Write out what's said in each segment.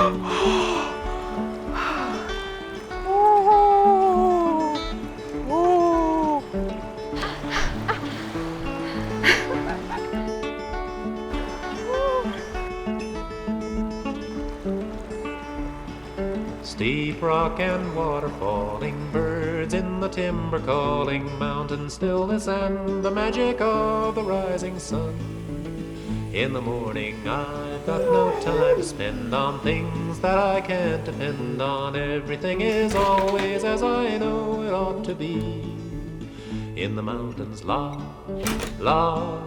Steep rock and water falling, birds in the timber calling, mountain stillness and the magic of the rising sun. In the morning I've got no time to spend on things that I can't depend on. Everything is always as I know it ought to be. In the mountains, la, la,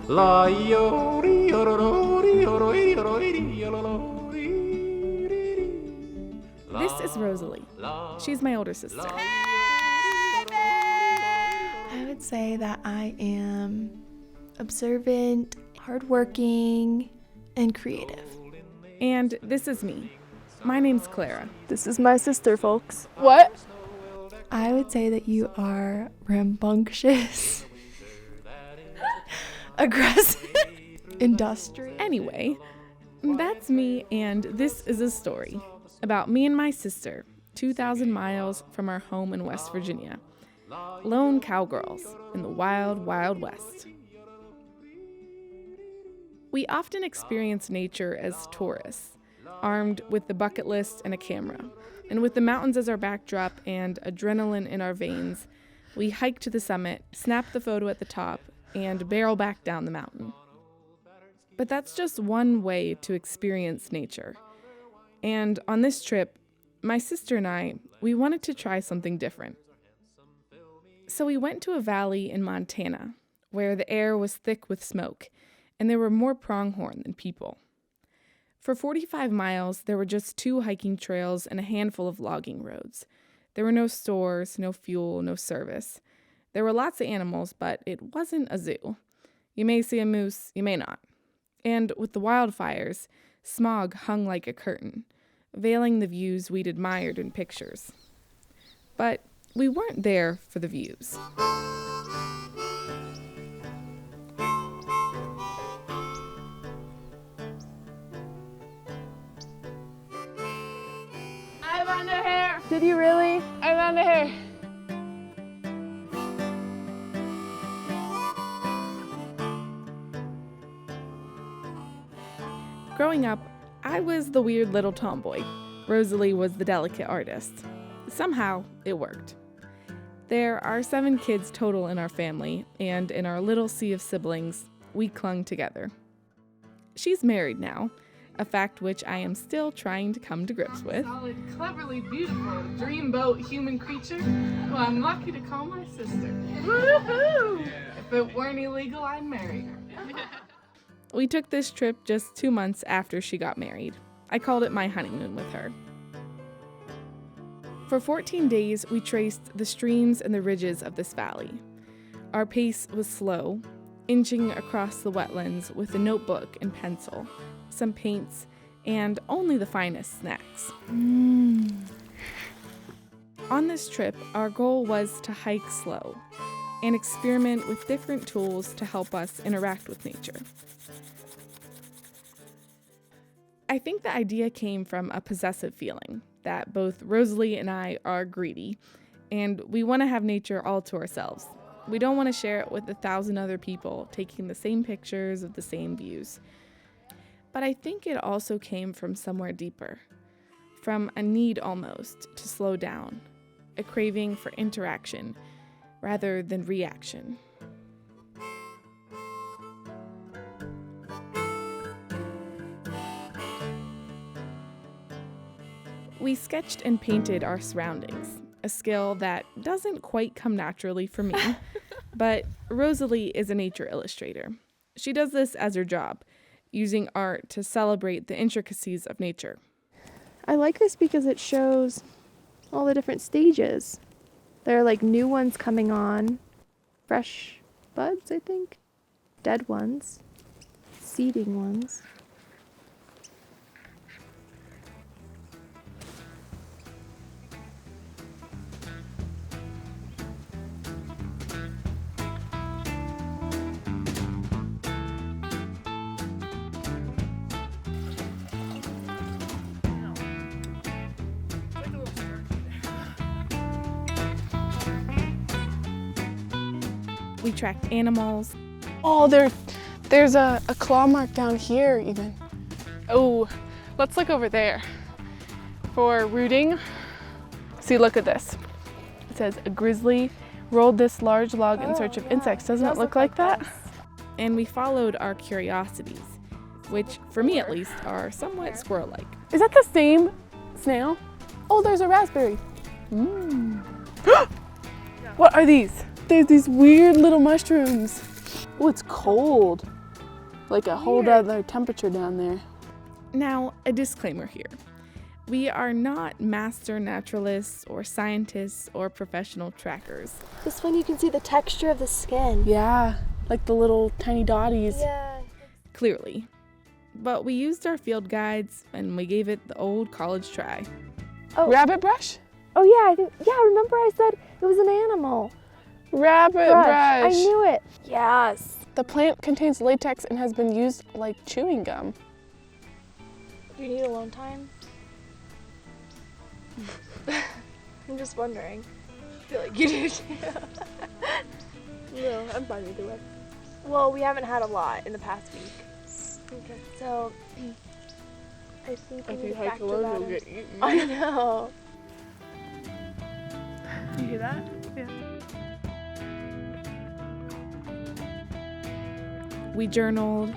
la, yo-dee, yo-do-do-dee, yo-do-dee, yo-do-dee, yo-do-do-dee. This is Rosalie. She's my older sister. I would say that I am observant, hardworking, and creative. And this is me. My name's Clara. This is my sister, folks. What? I would say that you are rambunctious, aggressive, industrious. Anyway, that's me, and this is a story about me and my sister, 2,000 miles from our home in West Virginia. Lone cowgirls in the wild, wild West. We often experience nature as tourists, armed with the bucket list and a camera. And with the mountains as our backdrop and adrenaline in our veins, we hike to the summit, snap the photo at the top, and barrel back down the mountain. But that's just one way to experience nature. And on this trip, my sister and I, we wanted to try something different. So we went to a valley in Montana, where the air was thick with smoke, and there were more pronghorn than people. For 45 miles, there were just 2 hiking trails and a handful of logging roads. There were no stores, no fuel, no service. There were lots of animals, but it wasn't a zoo. You may see a moose, you may not. And with the wildfires, smog hung like a curtain, veiling the views we'd admired in pictures. But we weren't there for the views. I found a hair. Did you really? I found a hair. Growing up, I was the weird little tomboy. Rosalie was the delicate artist. Somehow, it worked. There are 7 kids total in our family, and in our little sea of siblings, we clung together. She's married now, a fact which I am still trying to come to grips with. Solid, cleverly beautiful, dreamboat human creature. Well, I'm lucky to call my sister. Woohoo! If it weren't illegal, I'd marry her. We took this trip just 2 months after she got married. I called it my honeymoon with her. For 14 days, we traced the streams and the ridges of this valley. Our pace was slow, inching across the wetlands with a notebook and pencil, some paints, and only the finest snacks. On this trip, our goal was to hike slow and experiment with different tools to help us interact with nature. I think the idea came from a possessive feeling that both Rosalie and I are greedy, and we want to have nature all to ourselves. We don't want to share it with 1,000 other people taking the same pictures of the same views. But I think it also came from somewhere deeper, from a need almost to slow down, a craving for interaction rather than reaction. We sketched and painted our surroundings, a skill that doesn't quite come naturally for me, but Rosalie is a nature illustrator. She does this as her job, using art to celebrate the intricacies of nature. I like this because it shows all the different stages. There are like new ones coming on, fresh buds, I think, dead ones, seeding ones. We tracked animals. Oh, there's a claw mark down here even. Oh, let's look over there for rooting. See, look at this. It says a grizzly rolled this large log in search of insects. Doesn't it look like that? And we followed our curiosities, which, for me at least, are somewhat squirrel-like. Is that the same snail? Oh, there's a raspberry. What are these? There's these weird little mushrooms. Oh, it's cold. Like a whole other temperature down there. Now, a disclaimer here. We are not master naturalists or scientists or professional trackers. This one you can see the texture of the skin. Yeah, like the little tiny dotties. Yeah. Clearly. But we used our field guides and we gave it the old college try. Oh. Rabbit brush? Oh yeah, remember I said it was an animal. Rabbit brush. I knew it. Yes. The plant contains latex and has been used like chewing gum. Do you need alone time? I'm just wondering. I feel like you do too. No, I'm fine either way. Well, we haven't had a lot in the past week. Okay. So, I think we need to hike factor alone, that you'll in. get eaten. I know. You hear that? Yeah. We journaled.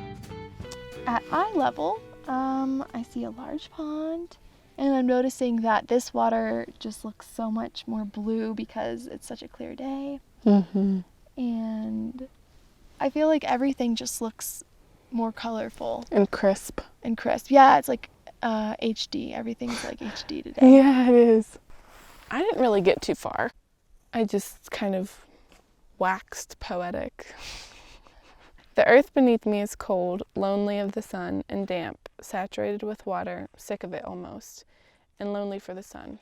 At eye level, I see a large pond, and I'm noticing that this water just looks so much more blue because it's such a clear day. Mm-hmm. And I feel like everything just looks more colorful And crisp. and crisp. Yeah, it's like HD. Everything's like HD today. Yeah, it is. I didn't really get too far. I just kind of waxed poetic. The earth beneath me is cold, lonely of the sun, and damp, saturated with water, sick of it almost, and lonely for the sun.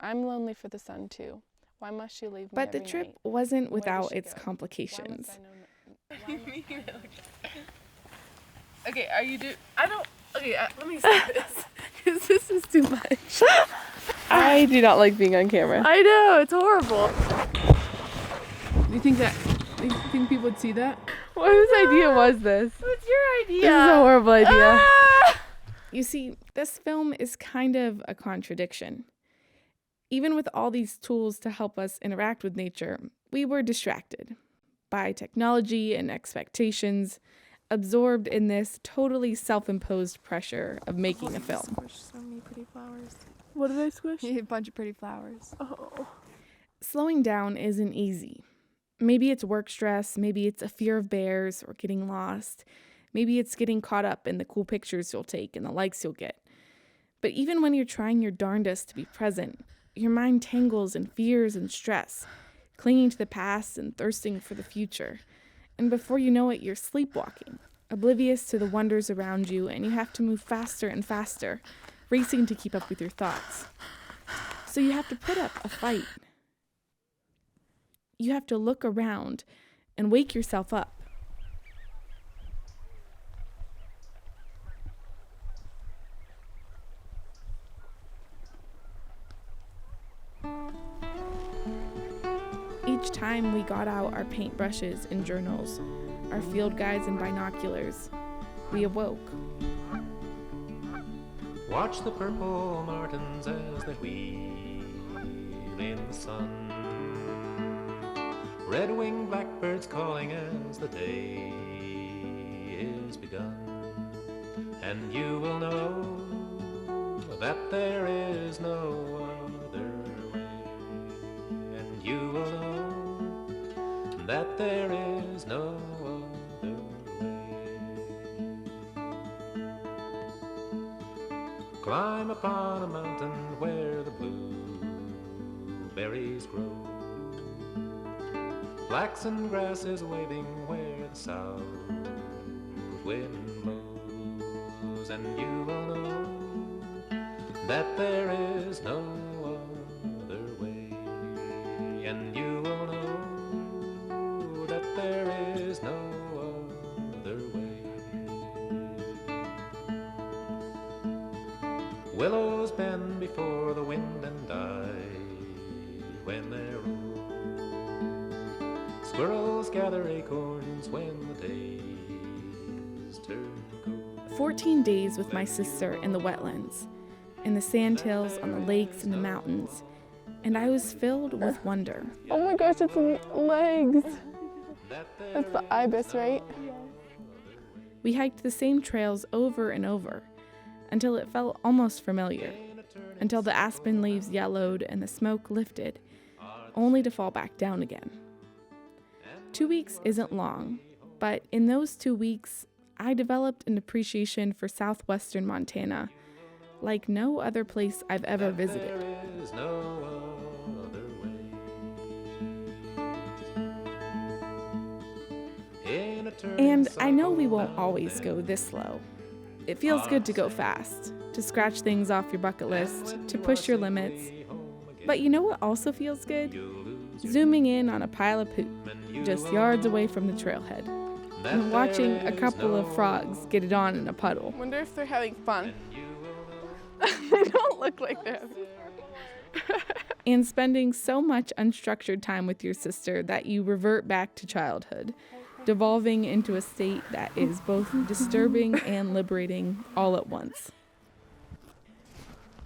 I'm lonely for the sun too. Why must she leave me But the every trip night? wasn't Where does without she its go? complications. Okay, are you I don't. Okay, let me say this, because this is too much. I do not like being on camera. I know, it's horrible. You think people would see that? Whose idea was this? What's your idea? This is a horrible idea. You see, this film is kind of a contradiction. Even with all these tools to help us interact with nature, we were distracted by technology and expectations, absorbed in this totally self-imposed pressure of making a film. Squished so many pretty flowers. What did I squish? A bunch of pretty flowers. Oh. Slowing down isn't easy. Maybe it's work stress, maybe it's a fear of bears or getting lost, maybe it's getting caught up in the cool pictures you'll take and the likes you'll get. But even when you're trying your darndest to be present, your mind tangles in fears and stress, clinging to the past and thirsting for the future. And before you know it, you're sleepwalking, oblivious to the wonders around you, and you have to move faster and faster, racing to keep up with your thoughts. So you have to put up a fight. You have to look around and wake yourself up. Each time we got out our paintbrushes and journals, our field guides and binoculars, we awoke. Watch the purple martins as they wheel in the sun. Red-winged blackbirds calling as the day is begun. And you will know that there is no other way. And you will know that there is no other way. Climb upon a mountain where the blueberries grow. Flaxen grass is waving where the south wind blows, and you will know that there is no other way, and you will know that there is no other way. Willows bend before the wind and die when they're old. Squirrels gather acorns when the days turn cold. 14 days with my sister in the wetlands, in the sandhills, on the lakes, and the mountains, and I was filled with wonder. Oh my gosh, it's legs. That's the ibis, right? We hiked the same trails over and over until it felt almost familiar, until the aspen leaves yellowed and the smoke lifted, only to fall back down again. 2 weeks isn't long, but in those 2 weeks, I developed an appreciation for southwestern Montana like no other place I've ever visited. There is no other way. And I know we won't always go this slow. It feels good to go fast, to scratch things off your bucket list, to push your limits. But you know what also feels good? Zooming in on a pile of poop, just yards away from the trailhead, and watching a couple of frogs get it on in a puddle. Wonder if they're having fun. They don't look like they're having fun. And spending so much unstructured time with your sister that you revert back to childhood, devolving into a state that is both disturbing and liberating all at once.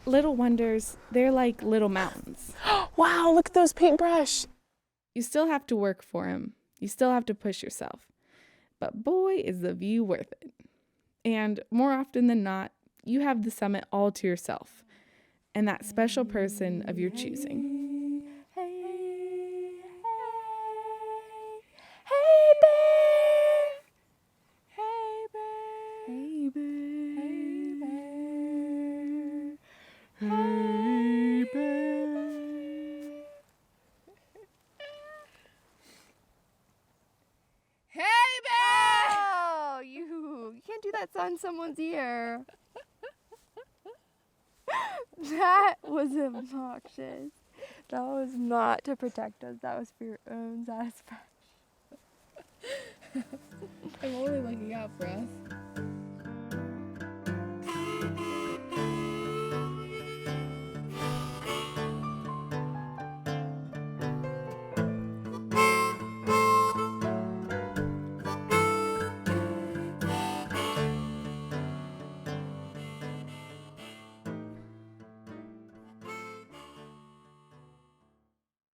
Little wonders, they're like little mountains. Wow, look at those paintbrush. You still have to work for them. You still have to push yourself. But boy, is the view worth it. And more often than not, you have the summit all to yourself and that special person of your choosing. Oh, you can't do that on someone's ear. That was obnoxious. That was not to protect us. That was for your own satisfaction. I'm only looking out for us.